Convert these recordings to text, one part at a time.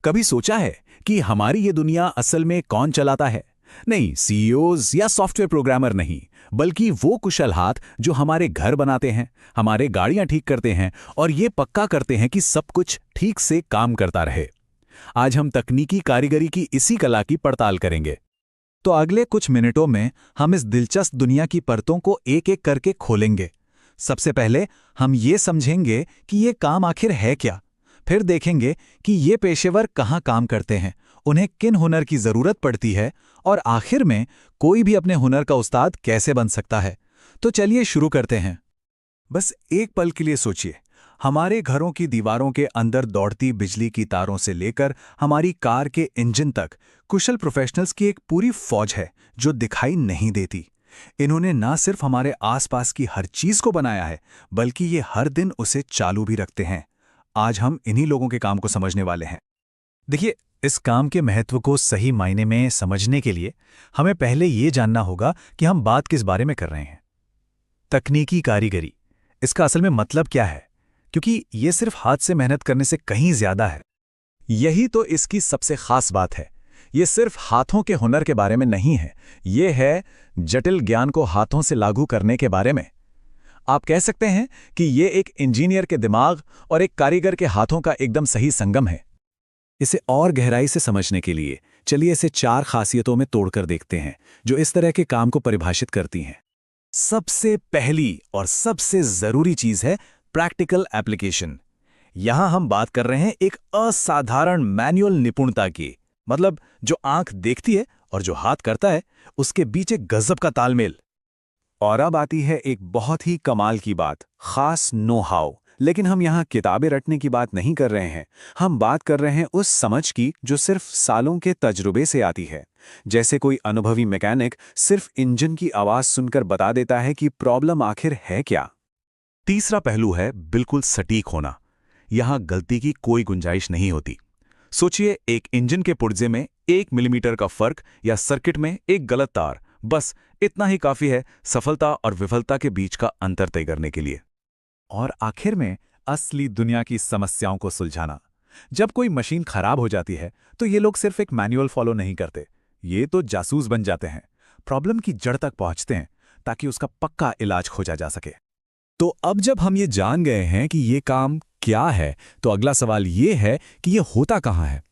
कभी सोचा है कि हमारी ये दुनिया असल में कौन चलाता है? नहीं, सीईओज या सॉफ्टवेयर प्रोग्रामर नहीं, बल्कि वो कुशल हाथ जो हमारे घर बनाते हैं, हमारे गाड़ियां ठीक करते हैं और ये पक्का करते हैं कि सब कुछ ठीक से काम करता रहे। आज हम तकनीकी कारीगरी की इसी कला की पड़ताल करेंगे। तो अगले कुछ मिनटों में हम इस दिलचस्प दुनिया की परतों को एक एक करके खोलेंगे। सबसे पहले हम ये समझेंगे कि ये काम आखिर है क्या। फिर देखेंगे कि ये पेशेवर कहाँ काम करते हैं, उन्हें किन हुनर की जरूरत पड़ती है, और आखिर में कोई भी अपने हुनर का उस्ताद कैसे बन सकता है। तो चलिए शुरू करते हैं। बस एक पल के लिए सोचिए, हमारे घरों की दीवारों के अंदर दौड़ती बिजली की तारों से लेकर हमारी कार के इंजन तक कुशल प्रोफेशनल्स की एक पूरी फौज है जो दिखाई नहीं देती। इन्होंने ना सिर्फ हमारे आसपास की हर चीज को बनाया है, बल्कि ये हर दिन उसे चालू भी रखते हैं। आज हम इन्हीं लोगों के काम को समझने वाले हैं। देखिए, इस काम के महत्व को सही मायने में समझने के लिए हमें पहले ये जानना होगा कि हम बात किस बारे में कर रहे हैं। तकनीकी कारीगरी, इसका असल में मतलब क्या है? क्योंकि ये सिर्फ हाथ से मेहनत करने से कहीं ज्यादा है। यही तो इसकी सबसे खास बात है। ये सिर्फ हाथों के हुनर के बारे में नहीं है, ये है जटिल ज्ञान को हाथों से लागू करने के बारे में। आप कह सकते हैं कि ये एक इंजीनियर के दिमाग और एक कारीगर के हाथों का एकदम सही संगम है। इसे और गहराई से समझने के लिए चलिए इसे 4 खासियतों में तोड़कर देखते हैं जो इस तरह के काम को परिभाषित करती हैं। सबसे पहली और सबसे जरूरी चीज है प्रैक्टिकल एप्लीकेशन। यहां हम बात कर रहे हैं एक असाधारण मैनुअल निपुणता की, मतलब जो आंख देखती है और जो हाथ करता है, उसके बीच एक गजब का तालमेल। और अब आती है एक बहुत ही कमाल की बात, खास नो हाउ। लेकिन हम यहाँ किताबें रटने की बात नहीं कर रहे हैं, हम बात कर रहे हैं उस समझ की जो सिर्फ सालों के तजुर्बे से आती है। जैसे कोई अनुभवी मैकेनिक सिर्फ इंजन की आवाज सुनकर बता देता है कि प्रॉब्लम आखिर है क्या। तीसरा पहलू है बिल्कुल सटीक होना। यहां गलती की कोई गुंजाइश नहीं होती। सोचिए, एक इंजन के पुर्जे में 1 मिलीमीटर का फर्क या सर्किट में एक गलत तार, बस इतना ही काफी है सफलता और विफलता के बीच का अंतर तय करने के लिए। और आखिर में असली दुनिया की समस्याओं को सुलझाना। जब कोई मशीन खराब हो जाती है तो ये लोग सिर्फ एक मैनुअल फॉलो नहीं करते, ये तो जासूस बन जाते हैं। प्रॉब्लम की जड़ तक पहुंचते हैं ताकि उसका पक्का इलाज खोजा जा सके। तो अब जब हम ये जान गए हैं कि ये काम क्या है, तो अगला सवाल ये है कि ये होता कहाँ है।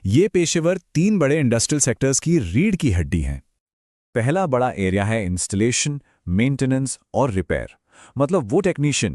ये पेशेवर 3 बड़े इंडस्ट्रियल सेक्टर्स की रीढ़ की हड्डी हैं। पहला बड़ा एरिया है इंस्टॉलेशन, मेंटेनेंस और रिपेयर। मतलब वो टेक्नीशियन